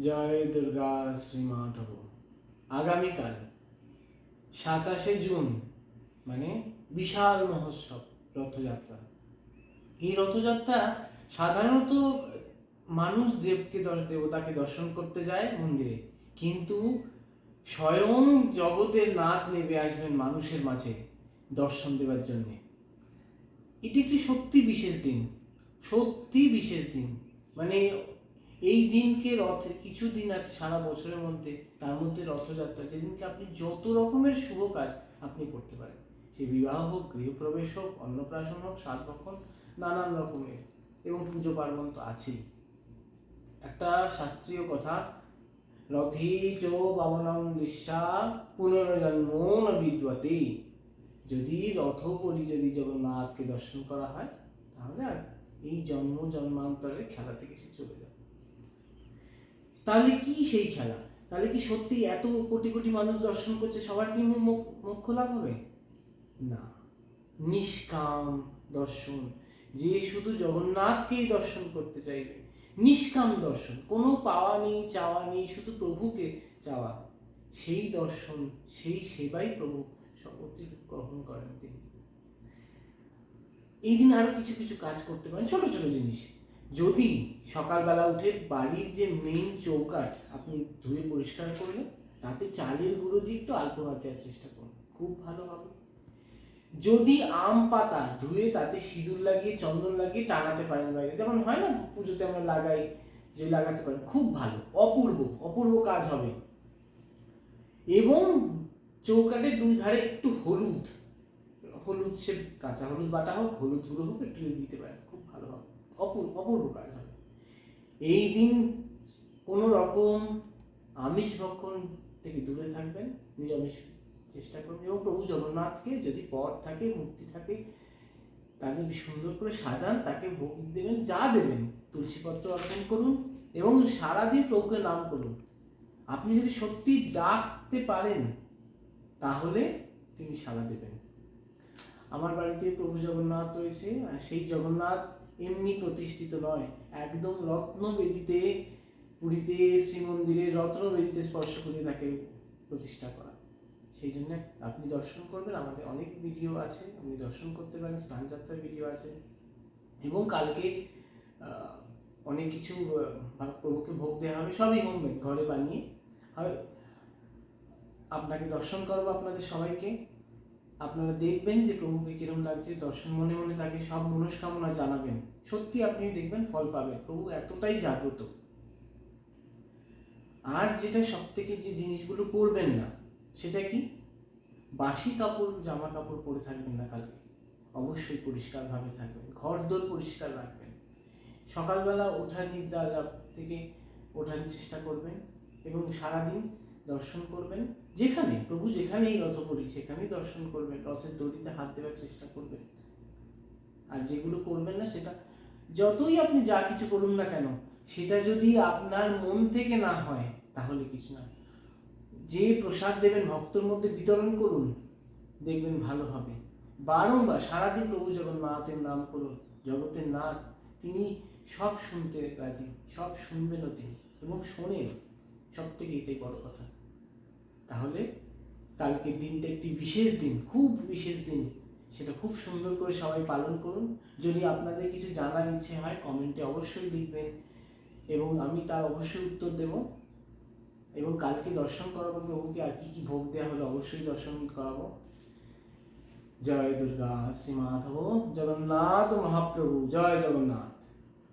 জয় দুর্গা শ্রী মাধব। আগামীকাল 27শে জুন মানে বিশাল মহোৎসব, রথযাত্রা। এই রথযাত্রা সাধারণত মানুষ দেবতাকে দর্শন করতে যায় মন্দিরে, কিন্তু স্বয়ং জগতের নাথ নেমে আসবেন মানুষের মাঝে দর্শন দেওয়ার জন্যে। এটি একটি সত্যি বিশেষ দিন, সত্যি বিশেষ দিন। মানে এই দিনকে কিছু দিন আছে সারা বছরের মধ্যে, তার মধ্যে রথযাত্রা, যেদিনকে আপনি যত রকমের শুভ কাজ আপনি করতে পারেন, সে বিবাহ হোক, গৃহপ্রবেশ হোক, অন্নপ্রাশন হোক, সাতভক্ষণ, নানান রকমের, এবং পুজো পার্বণ তো আছেই। একটা শাস্ত্রীয় কথা, রথে চ বামনং দৃশ্যা পুনর্জন্মো ন বিদ্যতে। যদি যদি জগন্নাথকে দর্শন করা হয়, তাহলে আর এই জন্মান্তরের খেলা থেকে সে চলে যাবে। তাহলে কি সেই খেলা? তাহলে কি সত্যি এত কোটি কোটি মানুষ দর্শন করছে, সবার কি মোক্ষ লাভ হবে? না। নিষ্কাম দর্শন, যে শুধু জগন্নাথকেই দর্শন করতে চাইবে, নিষ্কাম দর্শন, কোনো পাওয়া নেই, চাওয়া নেই, শুধু প্রভুকে চাওয়া, সেই দর্শন, সেই সেবাই প্রভু সপতি গ্রহণ করেন তিনি। এই দিন আরো কিছু কিছু কাজ করতে পারেন, ছোট ছোট জিনিস। যদি সকালবেলা উঠে বাড়ির যে মেইন চৌকাঠ আপনি ধুয়ে পরিষ্কার করলেন, তাতে চালের গুঁড়ো দিয়ে একটু আলপনা দেওয়ার চেষ্টা করুন, খুব ভালো হবে। যদি আম পাতা ধুয়ে তাতে সিঁদুর লাগিয়ে, চন্দন লাগিয়ে টাঙাতে পারেন বাইরে, যেমন হয় না পুজোতে আমরা লাগাই, যে লাগাতে পারেন, খুব ভালো, অপূর্ব অপূর্ব কাজ হবে। এবং চৌকাঠের দুই ধারে একটু হলুদ, সে কাঁচা হলুদ বাটা হোক, হলুদ গুঁড়ো হোক, একটু দিতে পারেন, খুব ভালো হবে, অপূর্ব কাজ হবে। এই দিন কোনো রকম আমিষ ভক্ষণ থেকে দূরে থাকবেন, নিরামিষ চেষ্টা করবেন, এবং প্রভু জগন্নাথকে যদি পদ থাকে, মূর্তি থাকে, তাকে সুন্দর করে সাজান, তাকে ভোগ দেবেন, যা দেবেন, তুলসীপত্র অর্পণ করুন, এবং সারাদিন প্রভুকে নাম করুন। আপনি যদি সত্যি ডাকতে পারেন, তাহলে তিনি সাড়া দেবেন। আমার বাড়িতে প্রভু জগন্নাথ রয়েছে, আর সেই জগন্নাথ এমনি প্রতিষ্ঠিত নয়, একদম রত্নবেদিতে, পুরীতে শ্রীমন্দিরে রত্নবেদিতে স্পর্শ করে তাকে প্রতিষ্ঠা করা। সেই জন্য আপনি দর্শন করবেন, আমাদের অনেক ভিডিও আছে, আপনি দর্শন করতে পারেন, স্নানযাত্রার ভিডিও আছে, এবং কালকে অনেক কিছু প্রভুকে ভোগ দেওয়া হবে, সবই হোমমেড, ঘরে বানিয়ে আপনাকে দর্শন করাবো, আপনাদের সবাইকে। আপনারা দেখবেন যে প্রভুকে কিরম লাগছে, দর্শন মনে মনে তাকে সব মনস্কামনা জানাবেন, সত্যি আপনি দেখবেন ফল পাবেন, প্রভু এতটাই জাগ্রত। আর যেটা সব থেকে যে জিনিসগুলো করবেন না, সেটা কি, বাসি কাপড়, জামা কাপড় পরে থাকবেন না কালকে, অবশ্যই পরিষ্কারভাবে থাকবেন, ঘর দোর পরিষ্কার রাখবেন, সকালবেলা ওঠার নিদ্রা থেকে ওঠার চেষ্টা করবেন, এবং সারাদিন দর্শন করবেন, যেখানে প্রভু যেখানেই রথ করি সেখানেই দর্শন করবেন, রথের দড়িতে হাত দেওয়ার চেষ্টা করবেন। আর যেগুলো করবেন না, সেটা যতই আপনি যা কিছু করুন না কেন, সেটা যদি আপনার মন থেকে না হয়, তাহলে কিছু না। যে প্রসাদ দেবেন ভক্তর মধ্যে বিতরণ করুন, দেখবেন ভালো হবে। বারংবার সারাদিন প্রভু জগন্নাথের নাম করুন, জগতের নাথ তিনি সব শুনতে রাজি, সব শুনবেনও তিনি, এবং শোনেন, সব থেকে এটাই বড় কথা। তাহলে কালকের দিনটা একটি বিশেষ দিন, খুব বিশেষ দিন, সেটা খুব সুন্দর করে সবাই পালন করুন। যদি আপনাদের কিছু জানার ইচ্ছে হয়, কমেন্টে অবশ্যই লিখবেন, এবং আমি তার অবশ্যই উত্তর দেব। এবং কালকে দর্শন করাবো প্রভুকে, আর কি কি ভোগ দেওয়া হলো অবশ্যই দর্শন করাবো। জয় দুর্গা শ্রী মাধব, জগন্নাথ মহাপ্রভু, জয় জগন্নাথ।